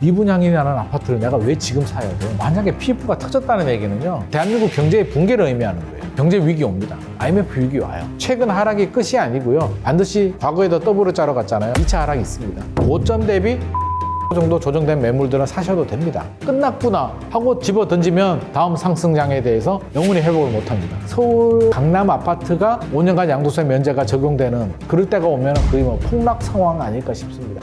미분양이라는 아파트를 내가 왜 지금 사야 돼? 만약에 PF가 터졌다는 얘기는요, 대한민국 경제의 붕괴를 의미하는 거예요. 경제 위기 옵니다. IMF 위기 와요. 최근 하락이 끝이 아니고요. 반드시 과거에도 더블을 짜러 갔잖아요. 2차 하락이 있습니다. 고점 대비 정도 조정된 매물들은 사셔도 됩니다. 끝났구나 하고 집어 던지면 다음 상승장에 대해서 영원히 회복을 못합니다. 서울 강남 아파트가 5년간 양도세 면제가 적용되는 그럴 때가 오면 거의 뭐 폭락 상황 아닐까 싶습니다.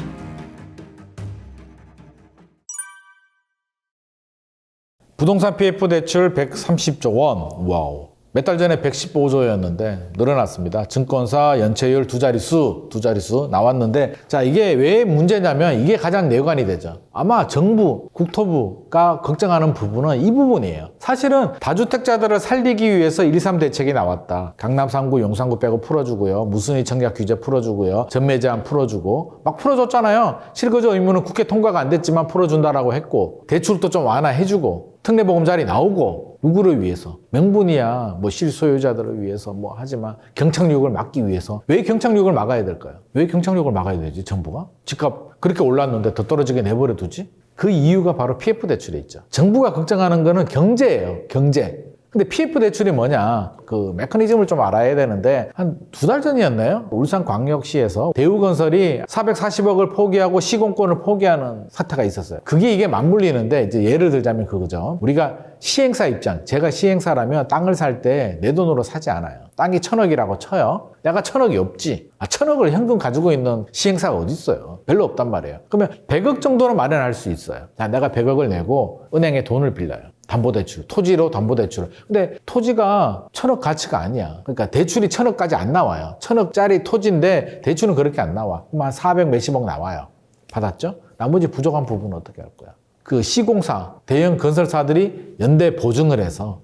부동산 PF 대출 130조 원. 와우. 몇 달 전에 115조였는데 늘어났습니다. 증권사 연체율 두 자릿수 나왔는데, 자, 이게 왜 문제냐면 이게 가장 내관이 되죠. 아마 정부, 국토부가 걱정하는 부분은 이 부분이에요. 사실은 다주택자들을 살리기 위해서 123 대책이 나왔다. 강남 3구, 용산구 빼고 풀어주고요. 무순위 청약 규제 풀어주고요. 전매 제한 풀어주고 막 풀어줬잖아요. 실거주 의무는 국회 통과가 안 됐지만 풀어준다라고 했고, 대출도 좀 완화해주고, 특례보금자리 나오고, 누구를 위해서? 명분이야 뭐 실소유자들을 위해서 뭐 하지만 경착륙을 막기 위해서. 왜 경착륙을 막아야 될까요? 왜 경착륙을 막아야 되지? 정부가? 집값 그렇게 올랐는데 더 떨어지게 내버려 두지? 그 이유가 바로 PF 대출에 있죠. 정부가 걱정하는 거는 경제예요. 경제. 근데 PF 대출이 뭐냐, 그 메커니즘을 좀 알아야 되는데, 한 2달 전이었나요? 울산광역시에서 대우건설이 440억을 포기하고 시공권을 포기하는 사태가 있었어요. 그게 이게 맞물리는데, 이제 예를 들자면 그거죠. 우리가 시행사 입장, 제가 시행사라면 땅을 살 때 내 돈으로 사지 않아요. 땅이 1,000억이라고 쳐요. 내가 1,000억이 없지. 1,000억을 현금 가지고 있는 시행사가 어디 있어요? 별로 없단 말이에요. 그러면 100억 정도는 마련할 수 있어요. 자, 내가 100억을 내고 은행에 돈을 빌려요. 담보대출, 토지로 담보대출을. 근데 토지가 1,000억 가치가 아니야. 그러니까 대출이 1,000억까지 안 나와요. 1,000억짜리 토지인데 대출은 그렇게 안 나와. 그럼 한 400 몇십억 나와요. 받았죠? 나머지 부족한 부분은 어떻게 할 거야? 그 시공사, 대형 건설사들이 연대 보증을 해서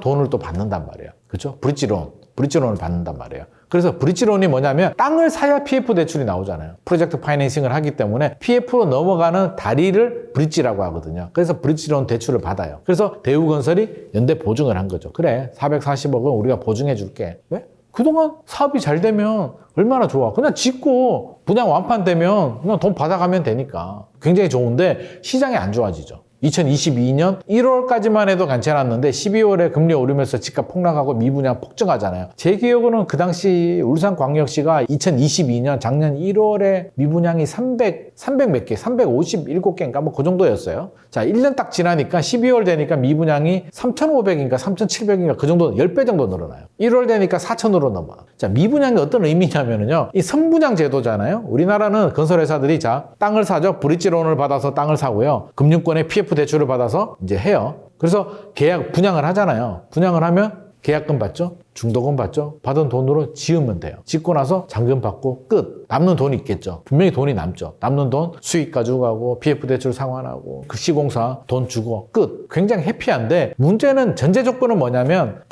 돈을 또 받는단 말이에요. 그렇죠? 브릿지론을 받는단 말이에요. 그래서 브릿지론이 뭐냐면 땅을 사야 PF 대출이 나오잖아요. 프로젝트 파이낸싱을 하기 때문에 PF로 넘어가는 다리를 브릿지라고 하거든요. 그래서 브릿지론 대출을 받아요. 그래서 대우건설이 연대 보증을 한 거죠. 그래, 440억은 우리가 보증해 줄게. 왜? 그동안 사업이 잘 되면 얼마나 좋아. 그냥 짓고 분양 완판되면 그냥 돈 받아가면 되니까 굉장히 좋은데 시장이 안 좋아지죠. 2022년 1월까지만 해도 괜찮았는데 12월에 금리 오르면서 집값 폭락하고 미분양 폭증하잖아요. 제 기억으로는 그 당시 울산광역시가 2022년 작년 1월에 미분양이 300 몇 개, 357개인가 뭐 그 정도였어요. 자, 1년 딱 지나니까 12월 되니까 미분양이 3,500인가 3,700인가 그 정도 10배 정도 늘어나요. 1월 되니까 4,000으로 넘어요. 자, 미분양이 어떤 의미냐면요. 이 선분양 제도잖아요. 우리나라는 건설회사들이 자, 땅을 사죠. 브릿지론을 받아서 땅을 사고요. 금융권에 PF 대출을 받아서 이제 해요. 그래서 분양을 하잖아요. 분양을 하면 계약금 받죠? 중도금 받죠? 받은 돈으로 지으면 돼요. 짓고 나서 잔금 받고 끝. 남는 돈이 있겠죠. 분명히 돈이 남죠. 남는 돈 수익 가져가고 PF 대출 상환하고 그 시공사 돈 주고 끝. 굉장히 해피한데 문제는 전제 조건은 뭐냐면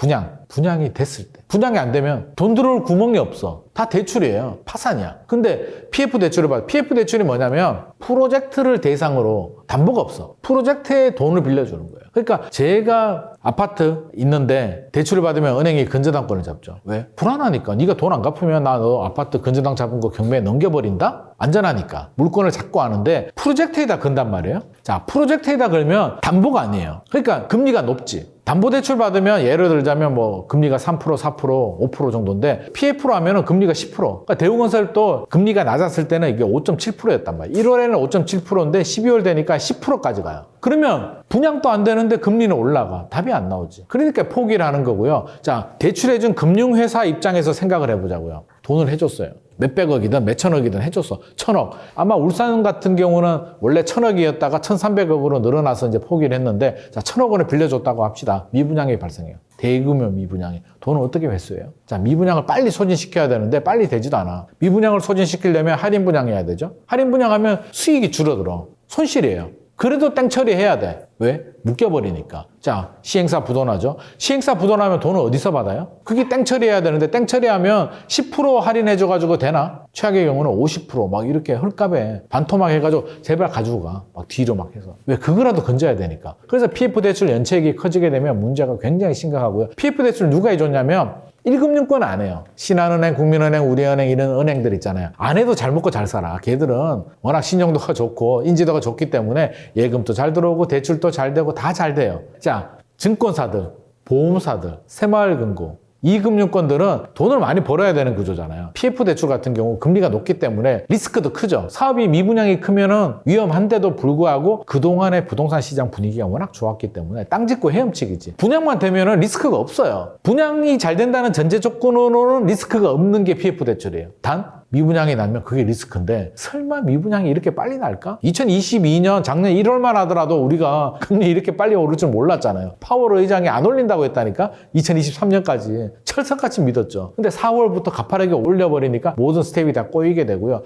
분양이 됐을 때. 분양이 안 되면 돈 들어올 구멍이 없어. 다 대출이에요. 파산이야. 근데 PF 대출을 받아. PF 대출이 뭐냐면 프로젝트를 대상으로 담보가 없어. 프로젝트에 돈을 빌려주는 거예요. 그러니까 제가 아파트 있는데 대출을 받으면 은행이 근저당권을 잡죠. 왜? 불안하니까. 네가 돈 안 갚으면 나 너 아파트 근저당 잡은 거 경매에 넘겨버린다? 안전하니까. 물건을 잡고 하는데 프로젝트에다 건단 말이에요. 자, 프로젝트에다 걸면 담보가 아니에요. 그러니까 금리가 높지. 담보대출 받으면 예를 들자면 뭐 금리가 3%, 4%, 5% 정도인데 PF로 하면은 금리가 10%. 그러니까 대우건설도 금리가 낮았을 때는 이게 5.7%였단 말이에요. 1월에는 5.7%인데 12월 되니까 10%까지 가요. 그러면 분양도 안 되는데 금리는 올라가. 답이 안 나오지. 그러니까 포기를 하는 거고요. 자, 대출해준 금융회사 입장에서 생각을 해보자고요. 돈을 해줬어요. 몇백억이든 몇천억이든 해줬어. 1,000억. 아마 울산 같은 경우는 원래 1,000억이었다가 1,300억으로 늘어나서 이제 포기를 했는데, 자, 1,000억 원을 빌려줬다고 합시다. 미분양이 발생해요. 대규모 미분양이. 돈을 어떻게 회수해요? 자, 미분양을 빨리 소진시켜야 되는데 빨리 되지도 않아. 미분양을 소진시키려면 할인 분양해야 되죠. 할인 분양하면 수익이 줄어들어. 손실이에요. 그래도 땡 처리해야 돼. 왜? 묶여버리니까. 자, 시행사 부도나죠. 시행사 부도나면 돈을 어디서 받아요? 그게 땡 처리해야 되는데 땡 처리하면 10% 할인해줘가지고 되나? 최악의 경우는 50% 이렇게 헐값에 반토막 해가지고 제발 가지고 가. 막 뒤로 막 해서. 왜? 그거라도 건져야 되니까. 그래서 PF 대출 연체액이 커지게 되면 문제가 굉장히 심각하고요. PF 대출 누가 해줬냐면 1금융권 안 해요. 신한은행, 국민은행, 우리은행 이런 은행들 있잖아요. 안 해도 잘 먹고 잘 살아. 걔들은 워낙 신용도가 좋고 인지도가 좋기 때문에 예금도 잘 들어오고 대출도 잘 되고 다 잘 돼요. 자, 증권사들, 보험사들, 새마을금고 이 금융권들은 돈을 많이 벌어야 되는 구조잖아요. PF 대출 같은 경우 금리가 높기 때문에 리스크도 크죠. 사업이 미분양이 크면은 위험한데도 불구하고 그동안의 부동산 시장 분위기가 워낙 좋았기 때문에 땅 짓고 헤엄치기지. 분양만 되면은 리스크가 없어요. 분양이 잘 된다는 전제 조건으로는 리스크가 없는 게 PF 대출이에요. 단 미분양이 나면 그게 리스크인데 설마 미분양이 이렇게 빨리 날까? 2022년 작년 1월만 하더라도 우리가 금리 이렇게 빨리 오를 줄 몰랐잖아요. 파월 의장이 안 올린다고 했다니까 2023년까지 철석같이 믿었죠. 근데 4월부터 가파르게 올려버리니까 모든 스텝이 다 꼬이게 되고요.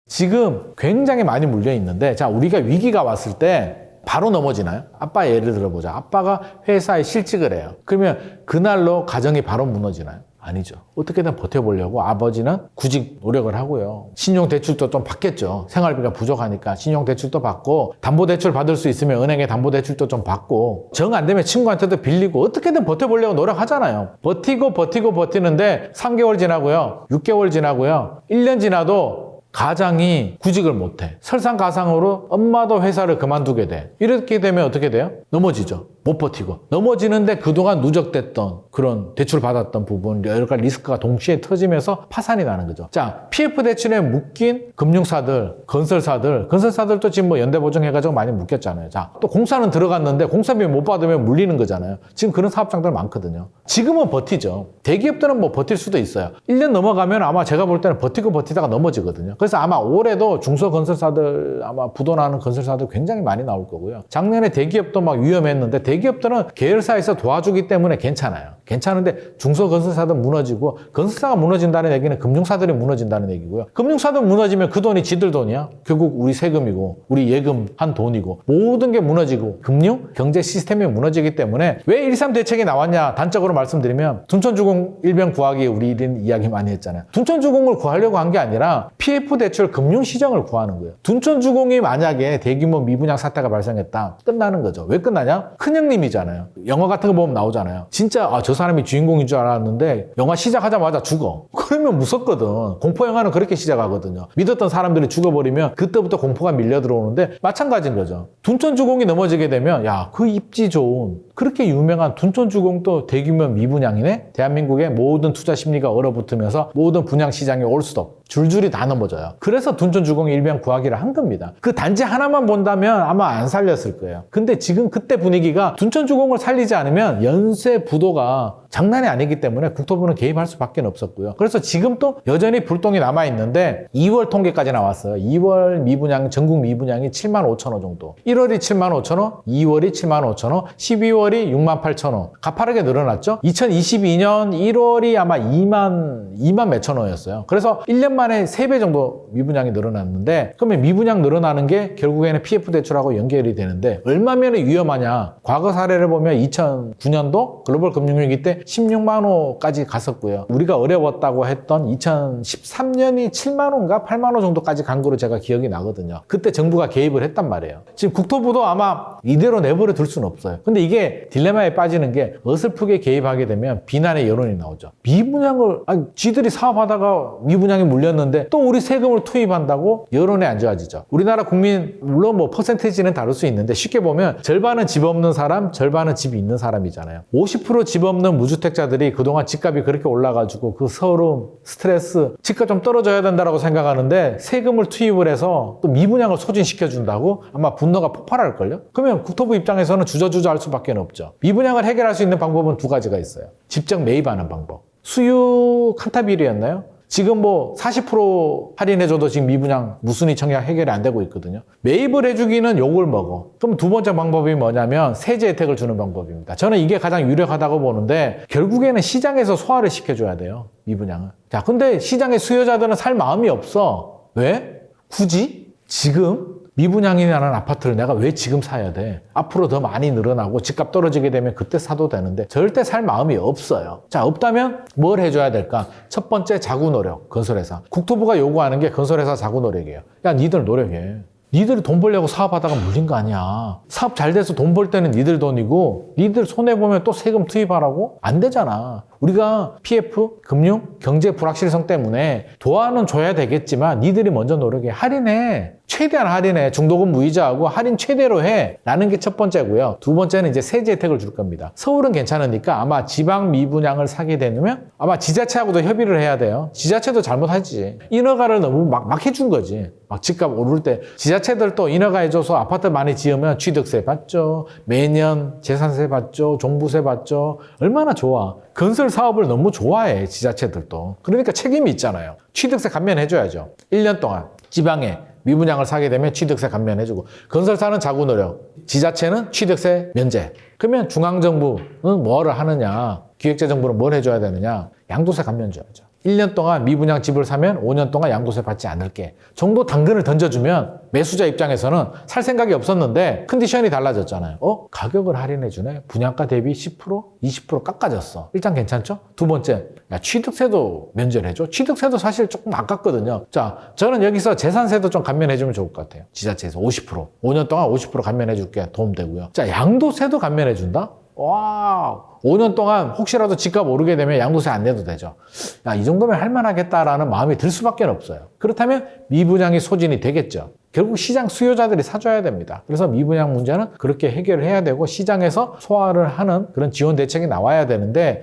지금 굉장히 많이 물려 있는데 자, 우리가 위기가 왔을 때 바로 넘어지나요? 아빠 예를 들어보자. 아빠가 회사에 실직을 해요. 그러면 그날로 가정이 바로 무너지나요? 아니죠. 어떻게든 버텨보려고 아버지는 구직 노력을 하고요. 신용대출도 좀 받겠죠. 생활비가 부족하니까 신용대출도 받고 담보대출 받을 수 있으면 은행에 담보대출도 좀 받고 정 안 되면 친구한테도 빌리고 어떻게든 버텨보려고 노력하잖아요. 버티는데 3개월 지나고요. 6개월 지나고요. 1년 지나도 가장이 구직을 못해. 설상가상으로 엄마도 회사를 그만두게 돼. 이렇게 되면 어떻게 돼요? 넘어지죠. 못 버티고. 넘어지는데 그동안 누적됐던 그런 대출 받았던 부분, 여러 가지 리스크가 동시에 터지면서 파산이 나는 거죠. 자, PF 대출에 묶인 금융사들, 건설사들도 지금 뭐 연대보증해가지고 많이 묶였잖아요. 자, 또 공사는 들어갔는데 공사비 못 받으면 물리는 거잖아요. 지금 그런 사업장들 많거든요. 지금은 버티죠. 대기업들은 뭐 버틸 수도 있어요. 1년 넘어가면 아마 제가 볼 때는 버티다가 넘어지거든요. 그래서 아마 올해도 중소건설사들 아마 부도나는 건설사들 굉장히 많이 나올 거고요. 작년에 대기업도 막 위험했는데 대기업들은 계열사에서 도와주기 때문에 괜찮아요. 괜찮은데 중소건설사도 무너지고 건설사가 무너진다는 얘기는 금융사들이 무너진다는 얘기고요. 금융사들 무너지면 그 돈이 지들 돈이야. 결국 우리 세금이고 우리 예금한 돈이고 모든 게 무너지고 금융, 경제 시스템이 무너지기 때문에 왜 1.3 대책이 나왔냐 단적으로 말씀드리면 둔촌주공 일변 구하기 우리 이야기 많이 했잖아요. 둔촌주공을 구하려고 한 게 아니라 PF 대출 금융시장을 구하는 거예요. 둔촌주공이 만약에 대규모 미분양 사태가 발생했다. 끝나는 거죠. 왜 끝나냐? 큰형님이잖아요. 영화 같은 거 보면 나오잖아요. 진짜 저 사람이 주인공인 줄 알았는데 영화 시작하자마자 죽어. 그러면 무섭거든. 공포영화는 그렇게 시작하거든요. 믿었던 사람들이 죽어버리면 그때부터 공포가 밀려 들어오는데 마찬가지인 거죠. 둔촌주공이 넘어지게 되면 야, 그 입지 좋은 그렇게 유명한 둔촌주공도 대규모 미분양이네? 대한민국의 모든 투자 심리가 얼어붙으면서 모든 분양 시장이 올스톱. 줄줄이 다 넘어져요. 그래서 둔촌주공 일변 구하기를 한 겁니다. 그 단지 하나만 본다면 아마 안 살렸을 거예요. 근데 지금 그때 분위기가 둔촌주공을 살리지 않으면 연쇄 부도가 장난이 아니기 때문에 국토부는 개입할 수밖에 없었고요. 그래서 지금 또 여전히 불똥이 남아있는데 2월 통계까지 나왔어요. 2월 미분양, 전국 미분양이 7만 5천 호 정도. 1월이 7만 5천 호, 2월이 7만 5천 호, 12월이 6만 8천 호. 가파르게 늘어났죠. 2022년 1월이 아마 2만 몇천 호였어요. 그래서 1년 만에 3배 정도 미분양이 늘어났는데 그러면 미분양 늘어나는 게 결국에는 PF 대출하고 연결이 되는데 얼마면 위험하냐. 과거 사례를 보면 2009년도 글로벌 금융위기 때 16만 호까지 갔었고요. 우리가 어려웠다고 했던 2013년이 7만 호인가 8만 호 정도까지 간 거로 제가 기억이 나거든요. 그때 정부가 개입을 했단 말이에요. 지금 국토부도 아마 이대로 내버려 둘 수는 없어요. 근데 이게 딜레마에 빠지는 게 어설프게 개입하게 되면 비난의 여론이 나오죠. 미분양을 쥐들이 사업하다가 미분양이 물렸는데 또 우리 세금을 투입한다고 여론이 안 좋아지죠. 우리나라 국민 물론 뭐 퍼센테이지는 다를 수 있는데 쉽게 보면 절반은 집 없는 사람, 절반은 집이 있는 사람이잖아요. 50% 집 없는 무주택자들이 그동안 집값이 그렇게 올라가지고 그 서름, 스트레스, 집값 좀 떨어져야 된다고 생각하는데 세금을 투입을 해서 또 미분양을 소진시켜준다고 아마 분노가 폭발할걸요? 그러면 국토부 입장에서는 주저주저 할 수밖에 없죠. 미분양을 해결할 수 있는 방법은 2가지가 있어요. 직접 매입하는 방법. 수유 칸타빌이었나요? 지금 뭐 40% 할인해줘도 지금 미분양 무순위 청약 해결이 안 되고 있거든요. 매입을 해주기는 욕을 먹어. 그럼 2번째 방법이 뭐냐면 세제 혜택을 주는 방법입니다. 저는 이게 가장 유력하다고 보는데 결국에는 시장에서 소화를 시켜줘야 돼요. 미분양을. 자, 근데 시장의 수요자들은 살 마음이 없어. 왜? 굳이? 지금? 미분양이라는 아파트를 내가 왜 지금 사야 돼? 앞으로 더 많이 늘어나고 집값 떨어지게 되면 그때 사도 되는데 절대 살 마음이 없어요. 자, 없다면 뭘 해줘야 될까? 첫 번째 자구 노력, 건설회사. 국토부가 요구하는 게 건설회사 자구 노력이에요. 야, 니들 노력해. 니들이 돈 벌려고 사업하다가 물린 거 아니야. 사업 잘 돼서 돈 벌 때는 니들 돈이고 니들 손해보면 또 세금 투입하라고? 안 되잖아. 우리가 PF, 금융, 경제 불확실성 때문에 도와는 줘야 되겠지만 니들이 먼저 노력해. 할인해. 최대한 할인해. 중도금 무이자하고 할인 최대로 해. 라는 게 첫 번째고요. 두 번째는 이제 세제 혜택을 줄 겁니다. 서울은 괜찮으니까 아마 지방 미분양을 사게 되면 아마 지자체하고도 협의를 해야 돼요. 지자체도 잘못하지. 인허가를 너무 막 해준 거지. 막 집값 오를 때 지자체들도 인허가 해줘서 아파트 많이 지으면 취득세 받죠. 매년 재산세 받죠. 종부세 받죠. 얼마나 좋아. 건설 사업을 너무 좋아해, 지자체들도. 그러니까 책임이 있잖아요. 취득세 감면해줘야죠. 1년 동안 지방에 미분양을 사게 되면 취득세 감면해주고, 건설사는 자구 노력, 지자체는 취득세 면제. 그러면 중앙정부는 뭐를 하느냐, 기획재정부는 뭘 해줘야 되느냐, 양도세 감면 줘야죠. 1년 동안 미분양 집을 사면 5년 동안 양도세 받지 않을게 정도 당근을 던져주면 매수자 입장에서는 살 생각이 없었는데 컨디션이 달라졌잖아요. 가격을 할인해주네. 분양가 대비 10%, 20% 깎아졌어. 일단 괜찮죠? 두 번째, 취득세도 면제를 해줘. 취득세도 사실 조금 아깝거든요. 자, 저는 여기서 재산세도 좀 감면해주면 좋을 것 같아요. 지자체에서 50%, 5년 동안 50% 감면해줄게 도움되고요. 자, 양도세도 감면해준다? 와, 5년 동안 혹시라도 집값 오르게 되면 양도세 안 내도 되죠. 야, 이 정도면 할만하겠다라는 마음이 들 수밖에 없어요. 그렇다면 미분양이 소진이 되겠죠. 결국 시장 수요자들이 사줘야 됩니다. 그래서 미분양 문제는 그렇게 해결을 해야 되고 시장에서 소화를 하는 그런 지원 대책이 나와야 되는데,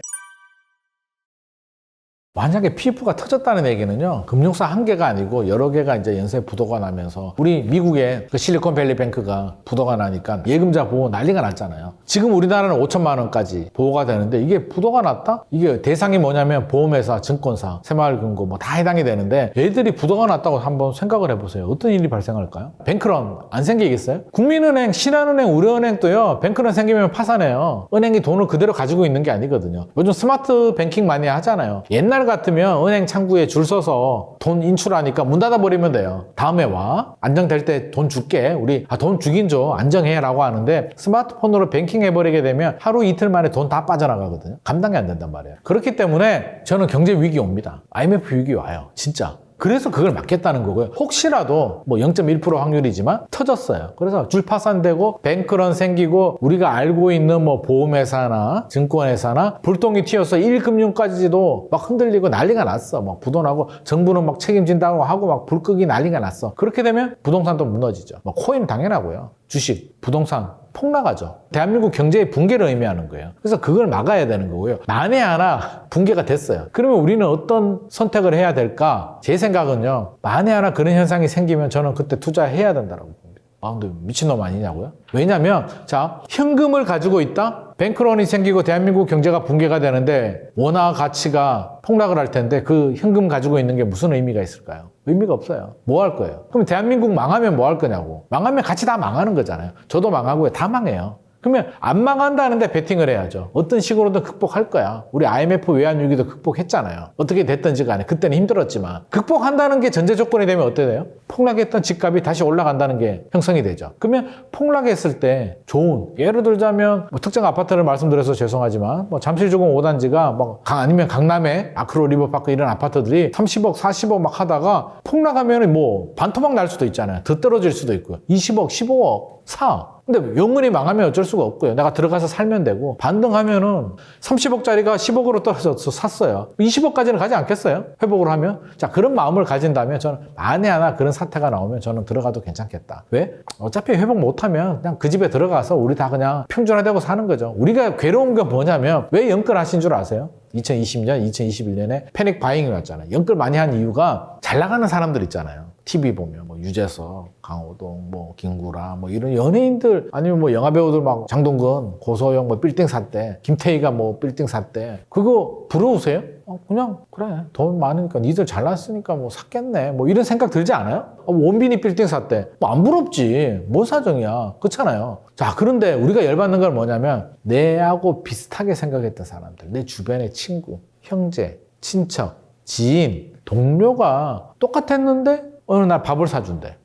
만약에 PF가 터졌다는 얘기는요, 금융사 한 개가 아니고 여러 개가 이제 연쇄 부도가 나면서 우리 미국의 그 실리콘밸리 뱅크가 부도가 나니까 예금자 보호 난리가 났잖아요. 지금 우리나라는 5천만 원까지 보호가 되는데 이게 부도가 났다? 이게 대상이 뭐냐면 보험회사, 증권사, 새마을금고 뭐 다 해당이 되는데 얘들이 부도가 났다고 한번 생각을 해보세요. 어떤 일이 발생할까요? 뱅크런 안 생기겠어요? 국민은행, 신한은행, 우리은행도요, 뱅크런 생기면 파산해요. 은행이 돈을 그대로 가지고 있는 게 아니거든요. 요즘 스마트 뱅킹 많이 하잖아요. 옛날 같으면 은행 창구에 줄 서서 돈 인출하니까 문 닫아버리면 돼요. 다음에 와. 안정될 때 돈 줄게. 우리 돈 주긴 줘. 안정해 라고 하는데 스마트폰으로 뱅킹 해버리게 되면 하루 이틀 만에 돈 다 빠져나가거든요. 감당이 안 된단 말이에요. 그렇기 때문에 저는 경제 위기 옵니다. IMF 위기 와요. 진짜. 그래서 그걸 막겠다는 거고요. 혹시라도 뭐 0.1% 확률이지만 터졌어요. 그래서 줄 파산되고 뱅크런 생기고 우리가 알고 있는 뭐 보험회사나 증권회사나 불똥이 튀어서 1금융까지도 막 흔들리고 난리가 났어. 막 부도나고 정부는 막 책임진다고 하고 막 불 끄기 난리가 났어. 그렇게 되면 부동산도 무너지죠. 뭐 코인 당연하고요. 주식, 부동산 폭락하죠. 대한민국 경제의 붕괴를 의미하는 거예요. 그래서 그걸 막아야 되는 거고요. 만에 하나 붕괴가 됐어요. 그러면 우리는 어떤 선택을 해야 될까? 제 생각은요, 만에 하나 그런 현상이 생기면 저는 그때 투자해야 된다고 봅니다. 근데 미친놈 아니냐고요? 왜냐면, 자, 현금을 가지고 있다? 뱅크런이 생기고 대한민국 경제가 붕괴가 되는데 원화 가치가 폭락을 할 텐데 그 현금 가지고 있는 게 무슨 의미가 있을까요? 의미가 없어요. 뭐 할 거예요? 그럼 대한민국 망하면 뭐 할 거냐고. 망하면 같이 다 망하는 거잖아요. 저도 망하고요. 다 망해요. 그러면 안 망한다는데 베팅을 해야죠. 어떤 식으로든 극복할 거야. 우리 IMF 외환위기도 극복했잖아요. 어떻게 됐든지 간에 그때는 힘들었지만 극복한다는 게 전제 조건이 되면 어떻게 돼요? 폭락했던 집값이 다시 올라간다는 게 형성이 되죠. 그러면 폭락했을 때 좋은, 예를 들자면 뭐 특정 아파트를 말씀드려서 죄송하지만 뭐 잠실주공 5단지가 뭐 아니면 강남의 아크로 리버파크 이런 아파트들이 30억 40억 막 하다가 폭락하면 뭐 반토막 날 수도 있잖아요. 더 떨어질 수도 있고요. 20억 15억 사. 근데 영문이 망하면 어쩔 수가 없고요. 내가 들어가서 살면 되고, 반등하면은 30억짜리가 10억으로 떨어져서 샀어요. 20억까지는 가지 않겠어요? 회복을 하면? 자, 그런 마음을 가진다면 저는 만에 하나 그런 사태가 나오면 저는 들어가도 괜찮겠다. 왜? 어차피 회복 못하면 그냥 그 집에 들어가서 우리 다 그냥 평준화되고 사는 거죠. 우리가 괴로운 건 뭐냐면 왜 연끌하신 줄 아세요? 2020년, 2021년에 패닉 바잉이 왔잖아요. 연끌 많이 한 이유가 잘 나가는 사람들 있잖아요. TV 보면 뭐 유재석, 강호동, 뭐 김구라, 뭐 이런 연예인들, 아니면 뭐 영화배우들 막 장동건, 고소영 뭐 빌딩 샀대, 김태희가 뭐 빌딩 샀대. 그거 부러우세요? 그냥 그래, 돈 많으니까 니들 잘났으니까 뭐 샀겠네, 뭐 이런 생각 들지 않아요? 원빈이 빌딩 샀대. 뭐 안 부럽지. 뭔 사정이야. 그렇잖아요. 자, 그런데 우리가 열받는 건 뭐냐면 내하고 비슷하게 생각했던 사람들, 내 주변의 친구, 형제, 친척, 지인, 동료가 똑같았는데 어느 날 밥을 사준대.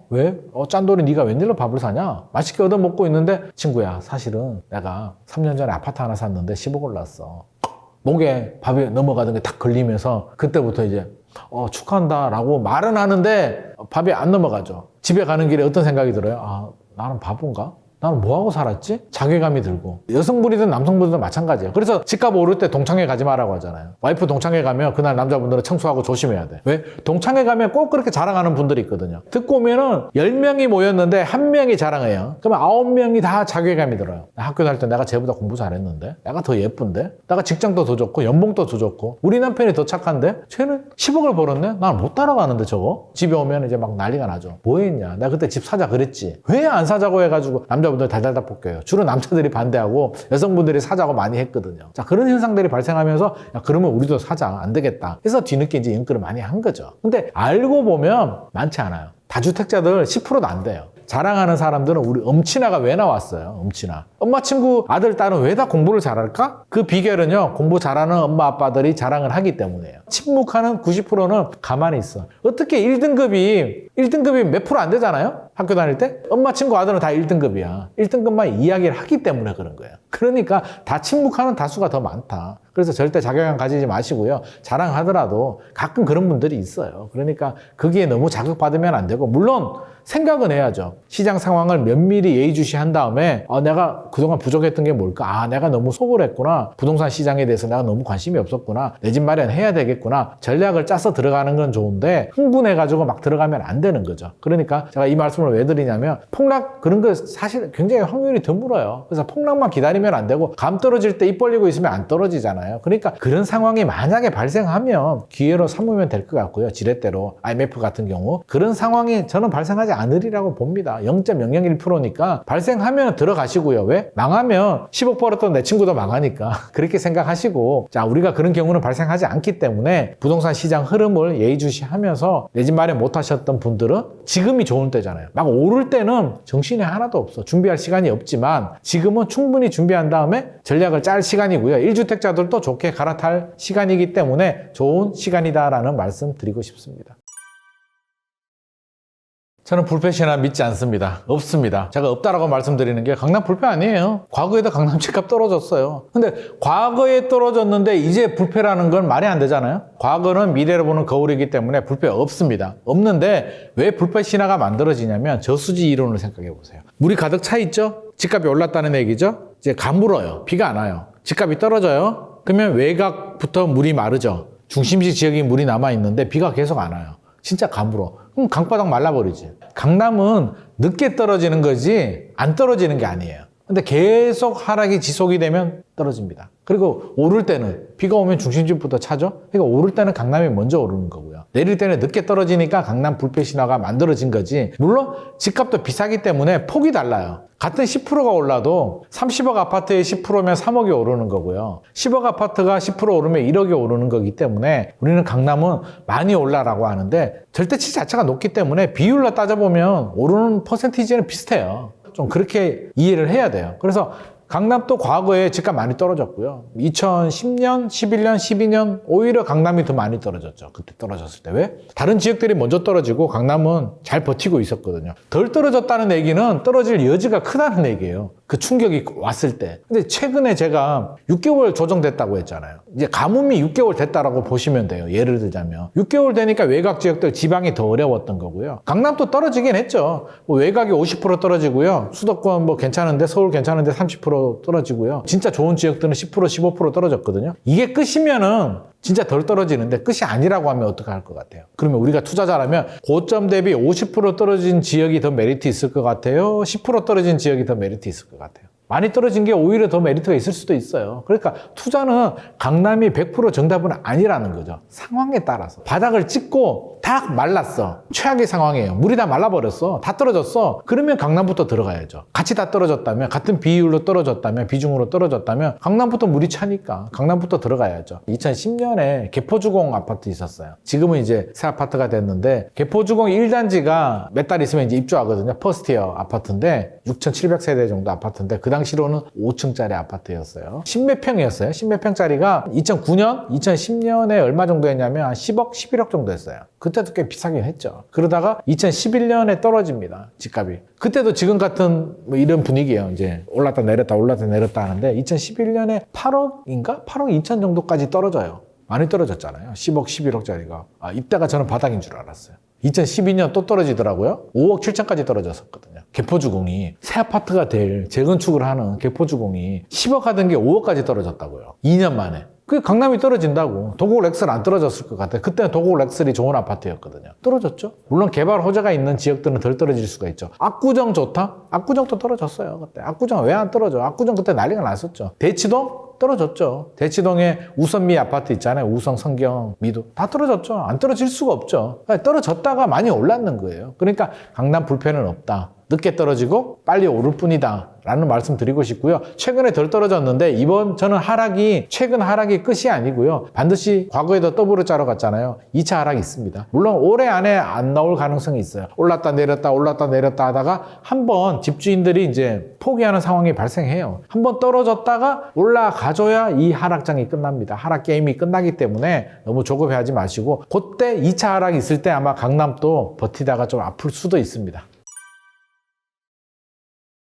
왜? 짠돌이 네가 웬일로 밥을 사냐? 맛있게 얻어먹고 있는데, 친구야, 사실은 내가 3년 전에 아파트 하나 샀는데 10억 올랐어. 목에 밥이 넘어가던 게 딱 걸리면서 그때부터 이제 축하한다 라고 말은 하는데 밥이 안 넘어가죠. 집에 가는 길에 어떤 생각이 들어요? 아, 나는 바본가? 나는 뭐하고 살았지? 자괴감이 들고. 여성분이든 남성분이든 마찬가지예요. 그래서 집값 오를 때 동창회 가지 마라고 하잖아요. 와이프 동창회 가면 그날 남자분들은 청소하고 조심해야 돼. 왜? 동창회 가면 꼭 그렇게 자랑하는 분들이 있거든요. 듣고 오면은 10명이 모였는데 1명이 자랑해요. 그러면 9명이 다 자괴감이 들어요. 학교 다닐 때 내가 쟤보다 공부 잘했는데? 내가 더 예쁜데? 내가 직장도 더 좋고 연봉도 더 좋고 우리 남편이 더 착한데? 쟤는 10억을 벌었네? 난 못 따라가는데 저거? 집에 오면 이제 막 난리가 나죠. 뭐 했냐? 내가 그때 집 사자 그랬지. 왜 안 사자고 해가지고 남자분들 달달달 볶여요. 주로 남자들이 반대하고 여성분들이 사자고 많이 했거든요. 자, 그런 현상들이 발생하면서 야, 그러면 우리도 사자. 안 되겠다. 그래서 뒤늦게 이제 연끌을 많이 한 거죠. 근데 알고 보면 많지 않아요. 다주택자들 10%도 안 돼요. 자랑하는 사람들은 우리 엄친아가 왜 나왔어요? 엄친아. 엄마 친구 아들, 딸은 왜 다 공부를 잘할까? 그 비결은요. 공부 잘하는 엄마, 아빠들이 자랑을 하기 때문이에요. 침묵하는 90%는 가만히 있어. 어떻게 1등급이 몇 프로 안 되잖아요? 학교 다닐 때? 엄마 친구 아들은 다 1등급이야. 1등급만 이야기를 하기 때문에 그런 거예요. 그러니까 다 침묵하는 다수가 더 많다. 그래서 절대 자괴감 가지지 마시고요. 자랑하더라도 가끔 그런 분들이 있어요. 그러니까 거기에 너무 자극받으면 안 되고 물론 생각은 해야죠. 시장 상황을 면밀히 예의주시한 다음에 내가 그동안 부족했던 게 뭘까? 내가 너무 소홀했구나. 부동산 시장에 대해서 내가 너무 관심이 없었구나. 내 집 마련해야 되겠구나. 전략을 짜서 들어가는 건 좋은데 흥분해가지고 막 들어가면 안 되는 거죠. 그러니까 제가 이 말씀을 왜 드리냐면 폭락 그런 거 사실 굉장히 확률이 드물어요. 그래서 폭락만 기다리면 안 되고 감 떨어질 때 입 벌리고 있으면 안 떨어지잖아요. 그러니까 그런 상황이 만약에 발생하면 기회로 삼으면 될 것 같고요. 지렛대로 IMF 같은 경우 그런 상황이 저는 발생하지 않으리라고 봅니다. 0.001%니까 발생하면 들어가시고요. 왜? 망하면 10억 벌었던 내 친구도 망하니까 그렇게 생각하시고 자 우리가 그런 경우는 발생하지 않기 때문에 부동산 시장 흐름을 예의주시하면서 내 집 마련 못하셨던 분들은 지금이 좋은 때잖아요. 막 오를 때는 정신이 하나도 없어. 준비할 시간이 없지만 지금은 충분히 준비한 다음에 전략을 짤 시간이고요. 1주택자들도 좋게 갈아탈 시간이기 때문에 좋은 시간이다라는 말씀 드리고 싶습니다. 저는 불패시나 믿지 않습니다. 없습니다. 제가 없다라고 말씀드리는 게 강남 불패 아니에요. 과거에도 강남 집값 떨어졌어요. 근데 과거에 떨어졌는데 이제 불패라는 건 말이 안 되잖아요. 과거는 미래를 보는 거울이기 때문에 불패 없습니다. 없는데 왜 불패 신화가 만들어지냐면 저수지 이론을 생각해 보세요. 물이 가득 차 있죠? 집값이 올랐다는 얘기죠? 이제 가물어요. 비가 안 와요. 집값이 떨어져요. 그러면 외곽부터 물이 마르죠. 중심지 지역이 물이 남아 있는데 비가 계속 안 와요. 진짜 가물어. 그럼 강바닥 말라버리지. 강남은 늦게 떨어지는 거지 안 떨어지는 게 아니에요. 근데 계속 하락이 지속이 되면 떨어집니다. 그리고 오를 때는 비가 오면 중심지부터 차죠. 그러니까 오를 때는 강남이 먼저 오르는 거고요. 내릴 때는 늦게 떨어지니까 강남 불패 신화가 만들어진 거지. 물론 집값도 비싸기 때문에 폭이 달라요. 같은 10%가 올라도 30억 아파트에 10%면 3억이 오르는 거고요. 10억 아파트가 10% 오르면 1억이 오르는 거기 때문에 우리는 강남은 많이 올라라고 하는데 절대치 자체가 높기 때문에 비율로 따져보면 오르는 퍼센티지는 비슷해요. 좀 그렇게 이해를 해야 돼요. 그래서 강남도 과거에 집값 많이 떨어졌고요. 2010년, 11년, 12년 오히려 강남이 더 많이 떨어졌죠. 그때 떨어졌을 때. 왜? 다른 지역들이 먼저 떨어지고 강남은 잘 버티고 있었거든요. 덜 떨어졌다는 얘기는 떨어질 여지가 크다는 얘기예요. 그 충격이 왔을 때. 근데 최근에 제가 6개월 조정됐다고 했잖아요. 이제 가뭄이 6개월 됐다라고 보시면 돼요. 예를 들자면. 6개월 되니까 외곽 지역들 지방이 더 어려웠던 거고요. 강남도 떨어지긴 했죠. 뭐 외곽이 50% 떨어지고요. 수도권 뭐 괜찮은데 서울 괜찮은데 30% 떨어지고요. 진짜 좋은 지역들은 10% 15% 떨어졌거든요. 이게 끝이면은 진짜 덜 떨어지는데 끝이 아니라고 하면 어떡할 것 같아요? 그러면 우리가 투자자라면 고점 대비 50% 떨어진 지역이 더 메리트 있을 것 같아요? 10% 떨어진 지역이 더 메리트 있을 것 같아요? 많이 떨어진 게 오히려 더 메리트가 있을 수도 있어요. 그러니까 투자는 강남이 100% 정답은 아니라는 거죠. 상황에 따라서. 바닥을 찍고 딱 말랐어. 최악의 상황이에요. 물이 다 말라버렸어. 다 떨어졌어. 그러면 강남부터 들어가야죠. 같이 다 떨어졌다면, 같은 비율로 떨어졌다면, 비중으로 떨어졌다면 강남부터 물이 차니까 강남부터 들어가야죠. 2010년에 개포주공 아파트 있었어요. 지금은 이제 새 아파트가 됐는데 개포주공 1단지가 몇 달 있으면 이제 입주하거든요. 퍼스트이어 아파트인데 6,700세대 정도 아파트인데 그 당시로는 5층짜리 아파트였어요. 10몇 평이었어요. 10몇 평짜리가 2009년, 2010년에 얼마 정도 했냐면 한 10억, 11억 정도 했어요. 그때도 꽤 비싸긴 했죠. 그러다가 2011년에 떨어집니다. 집값이. 그때도 지금 같은 뭐 이런 분위기예요. 이제 올랐다 내렸다 올랐다 내렸다 하는데 2011년에 8억인가? 8억 2천 정도까지 떨어져요. 많이 떨어졌잖아요. 10억, 11억짜리가. 이때가 저는 바닥인 줄 알았어요. 2012년 또 떨어지더라고요. 5억 7천까지 떨어졌었거든요. 개포주공이 새 아파트가 될 재건축을 하는 개포주공이 10억 하던 게 5억까지 떨어졌다고요. 2년 만에. 그 강남이 떨어진다고. 도곡 렉슬 안 떨어졌을 것 같아요. 그때는 도곡 렉슬이 좋은 아파트였거든요. 떨어졌죠. 물론 개발 호재가 있는 지역들은 덜 떨어질 수가 있죠. 압구정 좋다? 압구정도 떨어졌어요. 그때. 압구정 왜 안 떨어져? 압구정 그때 난리가 났었죠. 대치동? 떨어졌죠. 대치동에 우선미 아파트 있잖아요. 우성, 성경, 미도. 다 떨어졌죠. 안 떨어질 수가 없죠. 그러니까 떨어졌다가 많이 올랐는 거예요. 그러니까 강남 불패는 없다. 늦게 떨어지고 빨리 오를 뿐이다 라는 말씀 드리고 싶고요. 최근에 덜 떨어졌는데 이번 저는 최근 하락이 끝이 아니고요. 반드시 과거에도 더블을 짜러 갔잖아요. 2차 하락이 있습니다. 물론 올해 안에 안 나올 가능성이 있어요. 올랐다 내렸다 하다가 한번 집주인들이 이제 포기하는 상황이 발생해요. 한번 떨어졌다가 올라가줘야 이 하락장이 끝납니다. 하락 게임이 끝나기 때문에 너무 조급해하지 마시고 그때 2차 하락이 있을 때 아마 강남도 버티다가 좀 아플 수도 있습니다.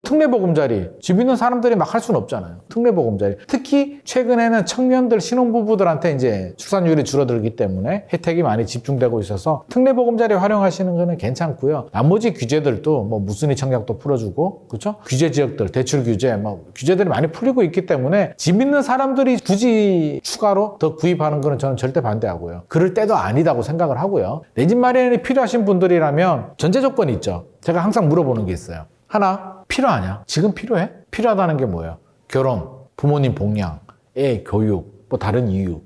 특례보금자리 집 있는 사람들이 막 할 수는 없잖아요. 특례보금자리 특히 최근에는 청년들 신혼부부들한테 이제 출산율이 줄어들기 때문에 혜택이 많이 집중되고 있어서 특례보금자리 활용하시는 거는 괜찮고요. 나머지 규제들도 뭐 무순위 청약도 풀어주고 그렇죠? 규제 지역들 대출 규제 뭐 규제들이 많이 풀리고 있기 때문에 집 있는 사람들이 굳이 추가로 더 구입하는 거는 저는 절대 반대하고요. 그럴 때도 아니다고 생각을 하고요. 내 집 마련이 필요하신 분들이라면 전제 조건이 있죠. 제가 항상 물어보는 게 있어요. 하나, 필요하냐? 지금 필요해? 필요하다는 게 뭐예요? 결혼, 부모님 복양, 애 교육, 뭐 다른 이유.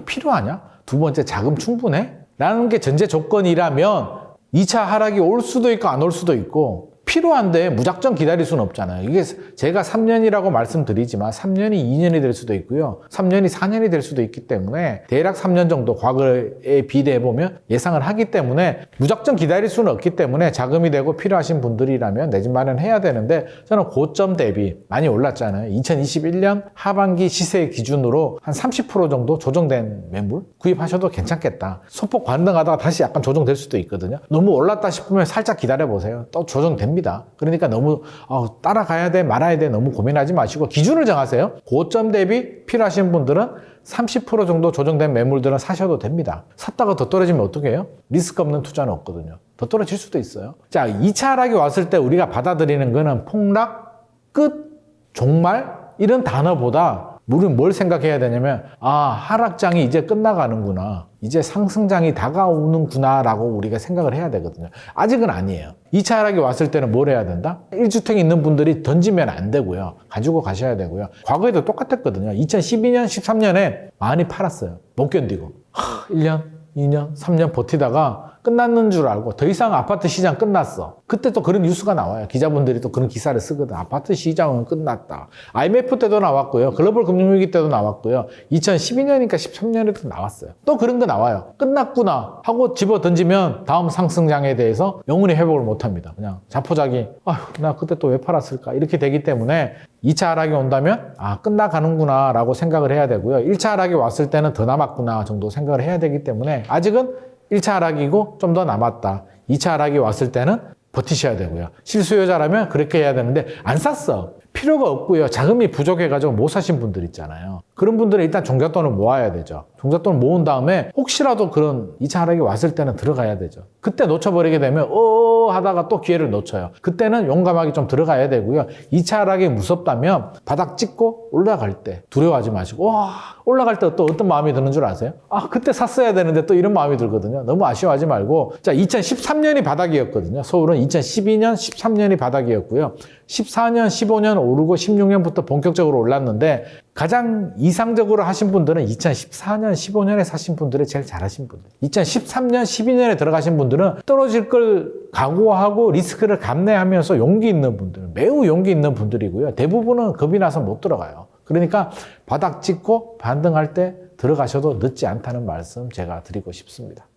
필요하냐? 두 번째, 자금 충분해? 라는 게 전제 조건이라면 2차 하락이 올 수도 있고 안 올 수도 있고 필요한데 무작정 기다릴 수는 없잖아요. 이게 제가 3년이라고 말씀드리지만 3년이 2년이 될 수도 있고요. 3년이 4년이 될 수도 있기 때문에 대략 3년 정도 과거에 비례해보면 예상을 하기 때문에 무작정 기다릴 수는 없기 때문에 자금이 되고 필요하신 분들이라면 내 집 마련해야 되는데 저는 고점 대비 많이 올랐잖아요. 2021년 하반기 시세 기준으로 한 30% 정도 조정된 매물 구입하셔도 괜찮겠다. 소폭 반등하다가 다시 약간 조정될 수도 있거든요. 너무 올랐다 싶으면 살짝 기다려보세요. 또 조정됩니다. 그러니까 너무 따라가야 돼 말아야 돼 너무 고민하지 마시고 기준을 정하세요. 고점 대비 필요하신 분들은 30% 정도 조정된 매물들은 사셔도 됩니다. 샀다가 더 떨어지면 어떻게 해요? 리스크 없는 투자는 없거든요. 더 떨어질 수도 있어요. 자, 2차 하락이 왔을 때 우리가 받아들이는 거는 폭락, 끝, 종말 이런 단어보다 우리는 뭘 생각해야 되냐면 하락장이 이제 끝나가는구나. 이제 상승장이 다가오는구나 라고 우리가 생각을 해야 되거든요. 아직은 아니에요. 2차 하락이 왔을 때는 뭘 해야 된다? 1주택 있는 분들이 던지면 안 되고요. 가지고 가셔야 되고요. 과거에도 똑같았거든요. 2012년, 13년에 많이 팔았어요. 못 견디고. 1년, 2년, 3년 버티다가 끝났는 줄 알고 더 이상 아파트 시장 끝났어. 그때 또 그런 뉴스가 나와요. 기자분들이 또 그런 기사를 쓰거든. 아파트 시장은 끝났다. IMF 때도 나왔고요. 글로벌 금융위기 때도 나왔고요. 2012년이니까 13년에도 나왔어요. 또 그런 거 나와요. 끝났구나 하고 집어 던지면 다음 상승장에 대해서 영원히 회복을 못 합니다. 그냥 자포자기 나 그때 또 왜 팔았을까 이렇게 되기 때문에 2차 하락이 온다면 끝나가는구나 라고 생각을 해야 되고요. 1차 하락이 왔을 때는 더 남았구나 정도 생각을 해야 되기 때문에 아직은 1차 하락이고 좀 더 남았다. 2차 하락이 왔을 때는 버티셔야 되고요. 실수요자라면 그렇게 해야 되는데 안 샀어. 필요가 없고요. 자금이 부족해가지고 못 사신 분들 있잖아요. 그런 분들은 일단 종잣돈을 모아야 되죠. 종잣돈을 모은 다음에 혹시라도 그런 2차 하락이 왔을 때는 들어가야 되죠. 그때 놓쳐버리게 되면 하다가 또 기회를 놓쳐요. 그때는 용감하게 좀 들어가야 되고요. 2차 하락이 무섭다면 바닥 찍고 올라갈 때 두려워하지 마시고 올라갈 때 또 어떤 마음이 드는 줄 아세요? 그때 샀어야 되는데 또 이런 마음이 들거든요. 너무 아쉬워하지 말고 자 2013년이 바닥이었거든요. 서울은 2012년, 13년이 바닥이었고요. 14년, 15년 오르고 16년부터 본격적으로 올랐는데 가장 이상적으로 하신 분들은 2014년, 15년에 사신 분들이 제일 잘하신 분들. 2013년, 12년에 들어가신 분들은 떨어질 걸 각오하고 리스크를 감내하면서 용기 있는 분들, 매우 용기 있는 분들이고요. 대부분은 겁이 나서 못 들어가요. 그러니까 바닥 찍고 반등할 때 들어가셔도 늦지 않다는 말씀 제가 드리고 싶습니다.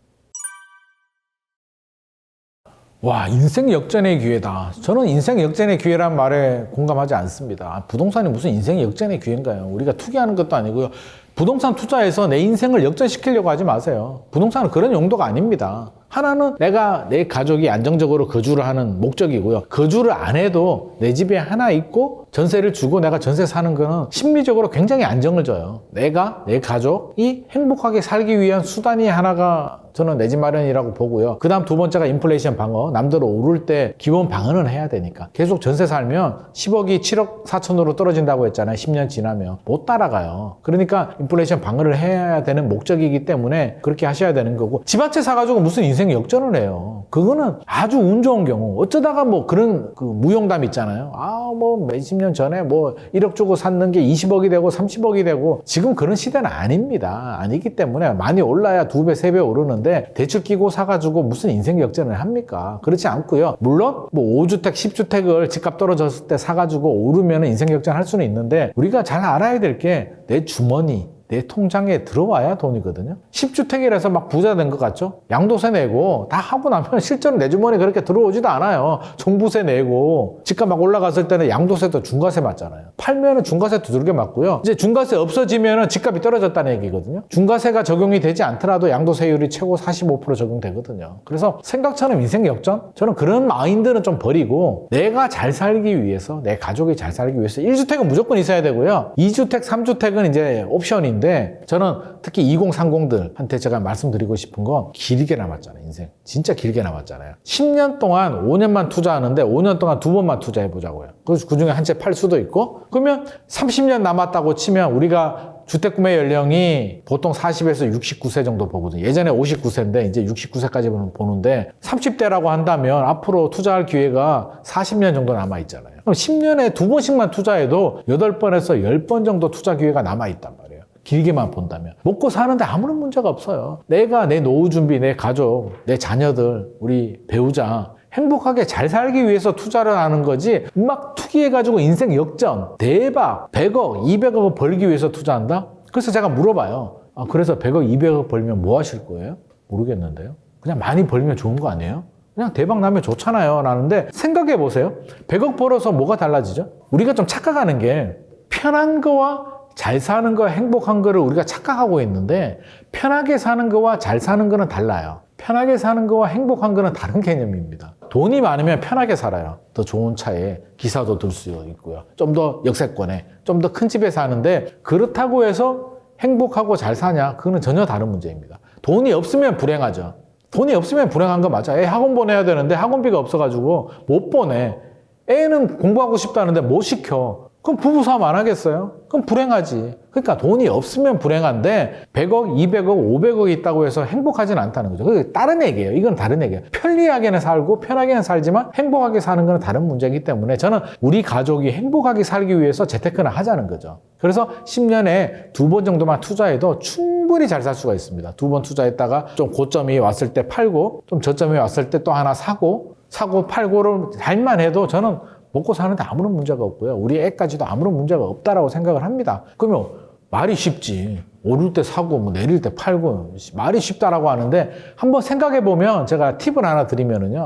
와, 인생 역전의 기회다. 저는 인생 역전의 기회란 말에 공감하지 않습니다. 부동산이 무슨 인생 역전의 기회인가요? 우리가 투기하는 것도 아니고요. 부동산 투자해서 내 인생을 역전시키려고 하지 마세요. 부동산은 그런 용도가 아닙니다. 하나는 내가 내 가족이 안정적으로 거주를 하는 목적이고요. 거주를 안 해도 내 집에 하나 있고 전세를 주고 내가 전세 사는 거는 심리적으로 굉장히 안정을 줘요. 내가, 내 가족이 행복하게 살기 위한 수단이 하나가 저는 내 집 마련이라고 보고요. 그 다음 두 번째가 인플레이션 방어. 남들 오를 때 기본 방어는 해야 되니까. 계속 전세 살면 10억이 7억 4천으로 떨어진다고 했잖아요. 10년 지나면. 못 따라가요. 그러니까 인플레이션 방어를 해야 되는 목적이기 때문에 그렇게 하셔야 되는 거고. 집 한 채 사가지고 무슨 인생 역전을 해요. 그거는 아주 운 좋은 경우. 어쩌다가 뭐 그런 그 무용담 있잖아요. 뭐 몇십 년 전에 뭐 1억 주고 샀는 게 20억이 되고 30억이 되고 지금 그런 시대는 아닙니다. 아니기 때문에 많이 올라야 2배, 3배 오르는데 대출 끼고 사가지고 무슨 인생 역전을 합니까? 그렇지 않고요. 물론 뭐 5주택, 10주택을 집값 떨어졌을 때 사가지고 오르면 인생 역전할 수는 있는데 우리가 잘 알아야 될 게 내 주머니, 내 통장에 들어와야 돈이거든요. 10주택이라서 막 부자 된 것 같죠? 양도세 내고 다 하고 나면 실제로 내 주머니에 그렇게 들어오지도 않아요. 종부세 내고 집값 막 올라갔을 때는 양도세도 중과세 맞잖아요. 팔면은 중과세 두들겨 맞고요. 이제 중과세 없어지면은 집값이 떨어졌다는 얘기거든요. 중과세가 적용이 되지 않더라도 양도세율이 최고 45% 적용되거든요. 그래서 생각처럼 인생 역전? 저는 그런 마인드는 좀 버리고 내가 잘 살기 위해서, 내 가족이 잘 살기 위해서 1주택은 무조건 있어야 되고요. 2주택, 3주택은 이제 옵션이 인데 저는 특히 2030들한테 제가 말씀드리고 싶은 건 길게 남았잖아요. 인생 진짜 길게 남았잖아요. 10년 동안 5년만 투자하는데 5년 동안 2번만 투자해보자고요. 그래서 그중에 한 채 팔 수도 있고 그러면 30년 남았다고 치면 우리가 주택구매 연령이 보통 40에서 69세 정도 보거든요. 예전에 59세인데 이제 69세까지 보는데 30대라고 한다면 앞으로 투자할 기회가 40년 정도 남아있잖아요. 그럼 10년에 2번씩만 투자해도 8번에서 10번 정도 투자 기회가 남아있단 말이에요. 길게만 본다면. 먹고 사는데 아무런 문제가 없어요. 내가 내 노후 준비, 내 가족, 내 자녀들, 우리 배우자 행복하게 잘 살기 위해서 투자를 하는 거지 막 투기해가지고 인생 역전, 대박, 100억, 200억을 벌기 위해서 투자한다? 그래서 제가 물어봐요. 그래서 100억, 200억 벌면 뭐 하실 거예요? 모르겠는데요. 그냥 많이 벌면 좋은 거 아니에요? 그냥 대박 나면 좋잖아요. 라는데 생각해 보세요. 100억 벌어서 뭐가 달라지죠? 우리가 좀 착각하는 게 편한 거와 잘 사는 거, 행복한 거를 우리가 착각하고 있는데 편하게 사는 거와 잘 사는 거는 달라요. 편하게 사는 거와 행복한 거는 다른 개념입니다. 돈이 많으면 편하게 살아요. 더 좋은 차에 기사도 들 수 있고요. 좀 더 역세권에, 좀 더 큰 집에 사는데 그렇다고 해서 행복하고 잘 사냐? 그거는 전혀 다른 문제입니다. 돈이 없으면 불행하죠. 돈이 없으면 불행한 거 맞아. 애 학원 보내야 되는데 학원비가 없어가지고 못 보내. 애는 공부하고 싶다는데 못 시켜. 그럼 부부싸움 안 하겠어요? 그럼 불행하지. 그러니까 돈이 없으면 불행한데 100억, 200억, 500억이 있다고 해서 행복하진 않다는 거죠. 그게 다른 얘기예요. 이건 다른 얘기예요. 편리하게는 살고 편하게는 살지만 행복하게 사는 건 다른 문제이기 때문에 저는 우리 가족이 행복하게 살기 위해서 재테크를 하자는 거죠. 그래서 10년에 2번 정도만 투자해도 충분히 잘 살 수가 있습니다. 2번 투자했다가 좀 고점이 왔을 때 팔고 좀 저점이 왔을 때 또 하나 사고 팔고를 잘만 해도 저는 먹고 사는데 아무런 문제가 없고요. 우리 애까지도 아무런 문제가 없다라고 생각을 합니다. 그러면 말이 쉽지. 오를 때 사고 뭐 내릴 때 팔고 말이 쉽다라고 하는데 한번 생각해 보면 제가 팁을 하나 드리면은요.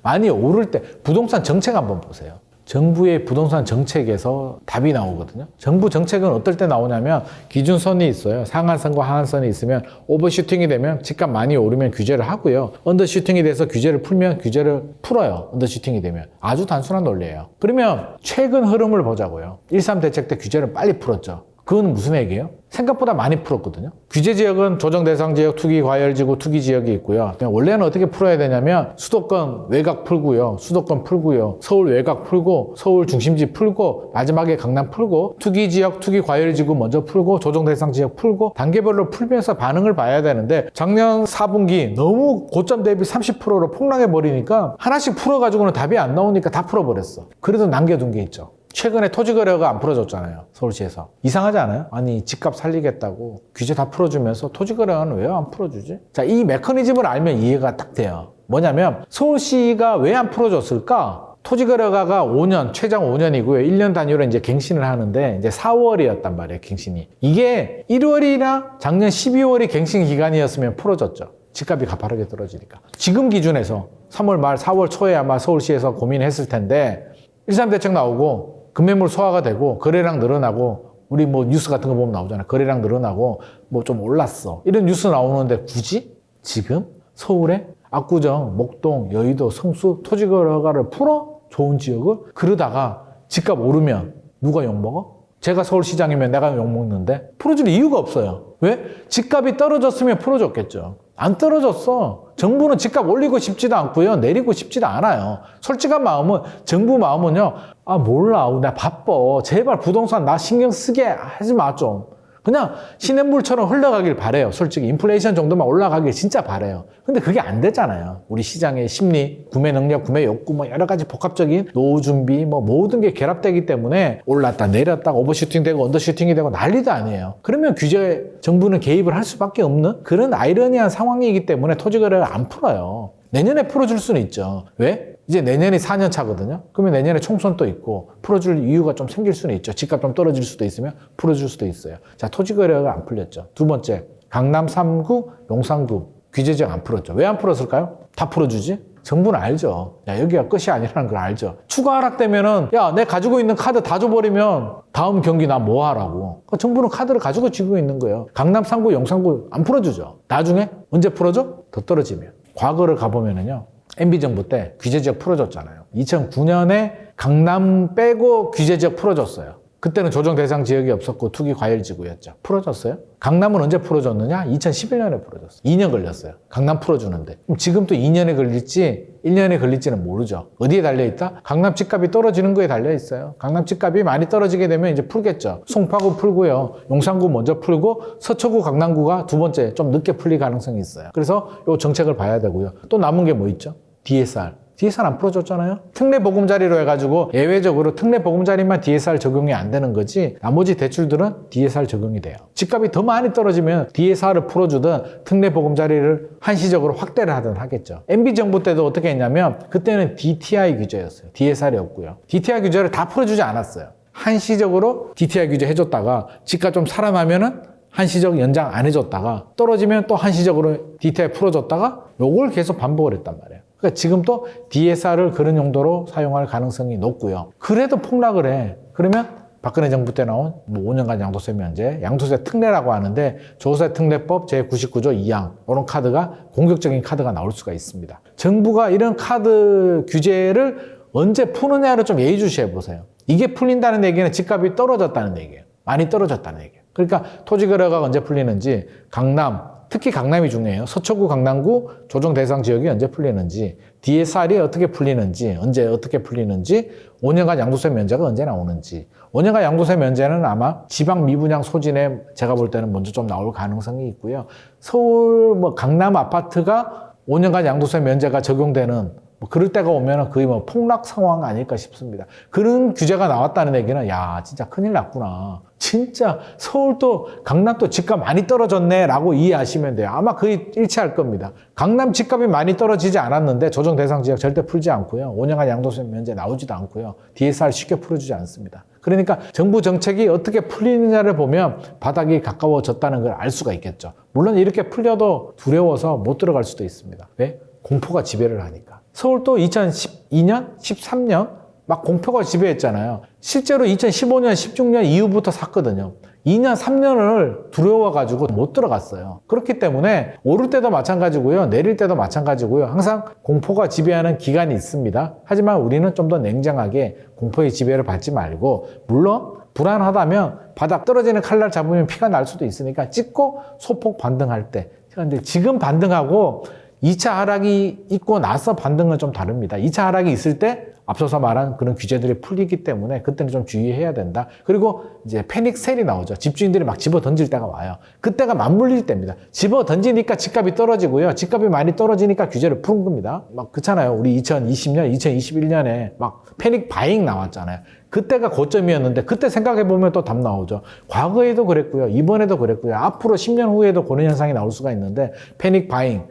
많이 오를 때 부동산 정책 한번 보세요. 정부의 부동산 정책에서 답이 나오거든요. 정부 정책은 어떨 때 나오냐면 기준선이 있어요. 상한선과 하한선이 있으면 오버슈팅이 되면 집값 많이 오르면 규제를 하고요. 언더슈팅이 돼서 규제를 풀면 규제를 풀어요. 언더슈팅이 되면. 아주 단순한 논리예요. 그러면 최근 흐름을 보자고요. 1.3 대책 때 규제를 빨리 풀었죠. 그건 무슨 얘기예요? 생각보다 많이 풀었거든요. 규제 지역은 조정 대상 지역, 투기 과열 지구, 투기 지역이 있고요. 원래는 어떻게 풀어야 되냐면 수도권 외곽 풀고요. 수도권 풀고요. 서울 외곽 풀고 서울 중심지 풀고 마지막에 강남 풀고 투기 지역, 투기 과열 지구 먼저 풀고 조정 대상 지역 풀고 단계별로 풀면서 반응을 봐야 되는데 작년 4분기 너무 고점 대비 30%로 폭락해 버리니까 하나씩 풀어가지고는 답이 안 나오니까 다 풀어버렸어. 그래도 남겨둔 게 있죠. 최근에 토지거래가 안 풀어줬잖아요. 서울시에서. 이상하지 않아요? 아니 집값 살리겠다고 규제 다 풀어주면서 토지거래는 왜 안 풀어주지? 자, 이 메커니즘을 알면 이해가 딱 돼요. 뭐냐면 서울시가 왜 안 풀어줬을까? 토지거래가가 5년, 최장 5년이고요. 1년 단위로 이제 갱신을 하는데 이제 4월이었단 말이에요, 갱신이. 이게 1월이나 작년 12월이 갱신 기간이었으면 풀어줬죠. 집값이 가파르게 떨어지니까. 지금 기준에서 3월 말, 4월 초에 아마 서울시에서 고민했을 텐데 1.3 대책 나오고 금매물 소화가 되고 거래량 늘어나고 우리 뭐 뉴스 같은 거 보면 나오잖아요. 거래량 늘어나고 뭐 좀 올랐어. 이런 뉴스 나오는데 굳이 지금 서울에 압구정, 목동, 여의도, 성수 토지거래가를 풀어? 좋은 지역을? 그러다가 집값 오르면 누가 욕먹어? 제가 서울시장이면 내가 욕먹는데 풀어줄 이유가 없어요. 왜? 집값이 떨어졌으면 풀어줬겠죠. 안 떨어졌어. 정부는 집값 올리고 싶지도 않고요. 내리고 싶지도 않아요. 솔직한 마음은 정부 마음은요. 아 몰라. 나 바빠. 제발 부동산 나 신경 쓰게 하지 마 좀. 그냥 시냇물처럼 흘러가길 바래요. 솔직히 인플레이션 정도만 올라가길 진짜 바래요. 근데 그게 안 되잖아요. 우리 시장의 심리, 구매 능력, 구매 욕구 뭐 여러 가지 복합적인 노후 준비 뭐 모든 게 결합되기 때문에 올랐다 내렸다 오버슈팅 되고 언더슈팅이 되고 난리도 아니에요. 그러면 규제 정부는 개입을 할 수밖에 없는 그런 아이러니한 상황이기 때문에 토지거래를 안 풀어요. 내년에 풀어줄 수는 있죠. 왜? 이제 내년이 4년 차거든요. 그러면 내년에 총선 또 있고 풀어줄 이유가 좀 생길 수는 있죠. 집값 좀 떨어질 수도 있으면 풀어줄 수도 있어요. 자, 토지거래가 안 풀렸죠. 두 번째, 강남 3구, 용산구 규제제한 안 풀었죠. 왜 안 풀었을까요? 다 풀어주지? 정부는 알죠. 야, 여기가 끝이 아니라는 걸 알죠. 추가 하락되면은 야, 내 가지고 있는 카드 다 줘버리면 다음 경기 나 뭐 하라고. 그러니까 정부는 카드를 가지고 지고 있는 거예요. 강남 3구, 용산구 안 풀어주죠. 나중에 언제 풀어줘? 더 떨어지면. 과거를 가보면은요. MB정부 때 규제지역 풀어줬잖아요. 2009년에 강남 빼고 규제지역 풀어줬어요. 그때는 조정 대상 지역이 없었고 투기 과열지구였죠. 풀어줬어요? 강남은 언제 풀어줬느냐? 2011년에 풀어줬어요. 2년 걸렸어요. 강남 풀어주는데. 그럼 지금 또 2년에 걸릴지 1년에 걸릴지는 모르죠. 어디에 달려있다? 강남 집값이 떨어지는 거에 달려있어요. 강남 집값이 많이 떨어지게 되면 이제 풀겠죠. 송파구 풀고요. 용산구 먼저 풀고 서초구, 강남구가 두 번째 좀 늦게 풀릴 가능성이 있어요. 그래서 이 정책을 봐야 되고요. 또 남은 게 뭐 있죠? DSR. DSR 안 풀어줬잖아요. 특례 보금자리로 해가지고 예외적으로 특례 보금자리만 DSR 적용이 안 되는 거지 나머지 대출들은 DSR 적용이 돼요. 집값이 더 많이 떨어지면 DSR을 풀어주든 특례 보금자리를 한시적으로 확대를 하든 하겠죠. MB정부 때도 어떻게 했냐면 그때는 DTI 규제였어요. DSR이 없고요. DTI 규제를 다 풀어주지 않았어요. 한시적으로 DTI 규제 해줬다가 집값 좀 살아나면은 한시적 연장 안 해줬다가 떨어지면 또 한시적으로 DTI 풀어줬다가 요걸 계속 반복을 했단 말이에요. 그러니까 지금도 DSR을 그런 용도로 사용할 가능성이 높고요. 그래도 폭락을 해. 그러면 박근혜 정부 때 나온 뭐 5년간 양도세 면제, 양도세 특례라고 하는데 조세 특례법 제99조 2항 이런 카드가 공격적인 카드가 나올 수가 있습니다. 정부가 이런 카드 규제를 언제 푸느냐를 좀 예의주시해 보세요. 이게 풀린다는 얘기는 집값이 떨어졌다는 얘기예요. 많이 떨어졌다는 얘기예요. 그러니까 토지거래가 언제 풀리는지 강남, 특히 강남이 중요해요. 서초구, 강남구 조정 대상 지역이 언제 풀리는지, DSR이 어떻게 풀리는지, 언제 어떻게 풀리는지, 5년간 양도세 면제가 언제 나오는지. 5년간 양도세 면제는 아마 지방 미분양 소진에 제가 볼 때는 먼저 좀 나올 가능성이 있고요. 서울 뭐 강남 아파트가 5년간 양도세 면제가 적용되는 뭐 그럴 때가 오면 거의 뭐 폭락 상황 아닐까 싶습니다. 그런 규제가 나왔다는 얘기는 야 진짜 큰일 났구나. 진짜 서울도 강남도 집값 많이 떨어졌네 라고 이해하시면 돼요. 아마 거의 일치할 겁니다. 강남 집값이 많이 떨어지지 않았는데 조정 대상 지역 절대 풀지 않고요. 5년간 양도세 면제 나오지도 않고요. DSR 쉽게 풀어주지 않습니다. 그러니까 정부 정책이 어떻게 풀리느냐를 보면 바닥이 가까워졌다는 걸 알 수가 있겠죠. 물론 이렇게 풀려도 두려워서 못 들어갈 수도 있습니다. 왜? 공포가 지배를 하니까. 서울도 2012년, 13년 막 공포가 지배했잖아요. 실제로 2015년, 16년 이후부터 샀거든요. 2년, 3년을 두려워가지고 못 들어갔어요. 그렇기 때문에 오를 때도 마찬가지고요. 내릴 때도 마찬가지고요. 항상 공포가 지배하는 기간이 있습니다. 하지만 우리는 좀 더 냉정하게 공포의 지배를 받지 말고 물론 불안하다면 바닥 떨어지는 칼날 잡으면 피가 날 수도 있으니까 찍고 소폭 반등할 때. 그런데 지금 반등하고 2차 하락이 있고 나서 반등은 좀 다릅니다. 2차 하락이 있을 때 앞서서 말한 그런 규제들이 풀리기 때문에 그때는 좀 주의해야 된다. 그리고 이제 패닉 셀이 나오죠. 집주인들이 막 집어 던질 때가 와요. 그때가 맞물릴 때입니다. 집어 던지니까 집값이 떨어지고요. 집값이 많이 떨어지니까 규제를 푸는 겁니다. 막 그렇잖아요. 우리 2020년, 2021년에 막 패닉 바잉 나왔잖아요. 그때가 고점이었는데 그때 생각해보면 또 답 나오죠. 과거에도 그랬고요. 이번에도 그랬고요. 앞으로 10년 후에도 그런 현상이 나올 수가 있는데 패닉 바잉.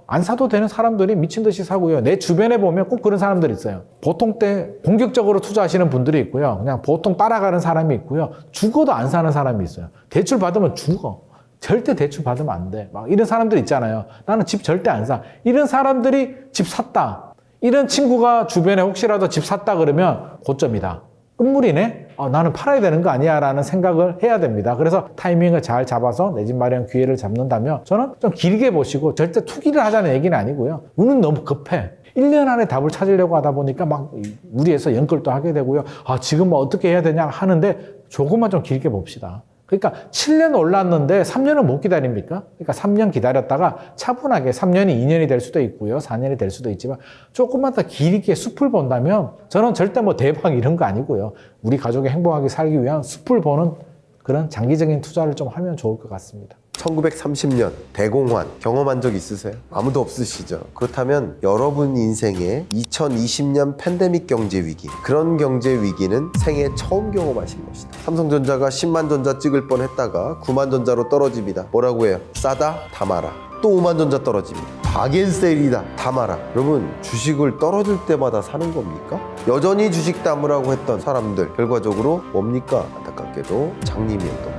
안 사도 되는 사람들이 미친 듯이 사고요. 내 주변에 보면 꼭 그런 사람들이 있어요. 보통 때 공격적으로 투자하시는 분들이 있고요. 그냥 보통 따라가는 사람이 있고요. 죽어도 안 사는 사람이 있어요. 대출 받으면 죽어. 절대 대출 받으면 안 돼. 막 이런 사람들 있잖아요. 나는 집 절대 안 사. 이런 사람들이 집 샀다. 이런 친구가 주변에 혹시라도 집 샀다 그러면 고점이다. 끝물이네? 나는 팔아야 되는 거 아니야 라는 생각을 해야 됩니다. 그래서 타이밍을 잘 잡아서 내 집 마련 기회를 잡는다면 저는 좀 길게 보시고 절대 투기를 하자는 얘기는 아니고요. 운은 너무 급해. 1년 안에 답을 찾으려고 하다 보니까 막 무리해서 연끌도 하게 되고요. 지금 뭐 어떻게 해야 되냐 하는데 조금만 좀 길게 봅시다. 그러니까 7년 올랐는데 3년은 못 기다립니까? 그러니까 3년 기다렸다가 차분하게 3년이 2년이 될 수도 있고요. 4년이 될 수도 있지만 조금만 더 길게 숲을 본다면 저는 절대 뭐 대박 이런 거 아니고요. 우리 가족이 행복하게 살기 위한 숲을 보는 그런 장기적인 투자를 좀 하면 좋을 것 같습니다. 1930년 대공환 경험한 적 있으세요? 아무도 없으시죠? 그렇다면 여러분 인생에 2020년 팬데믹 경제 위기, 그런 경제 위기는 생애 처음 경험하신 것이다. 삼성전자가 10만 전자 찍을 뻔했다가 9만 전자로 떨어집니다. 뭐라고 해요? 싸다? 담아라. 또 5만 전자 떨어집니다. 바겐세일이다. 담아라. 여러분, 주식을 떨어질 때마다 사는 겁니까? 여전히 주식 담으라고 했던 사람들 결과적으로 뭡니까? 안타깝게도 장님이었던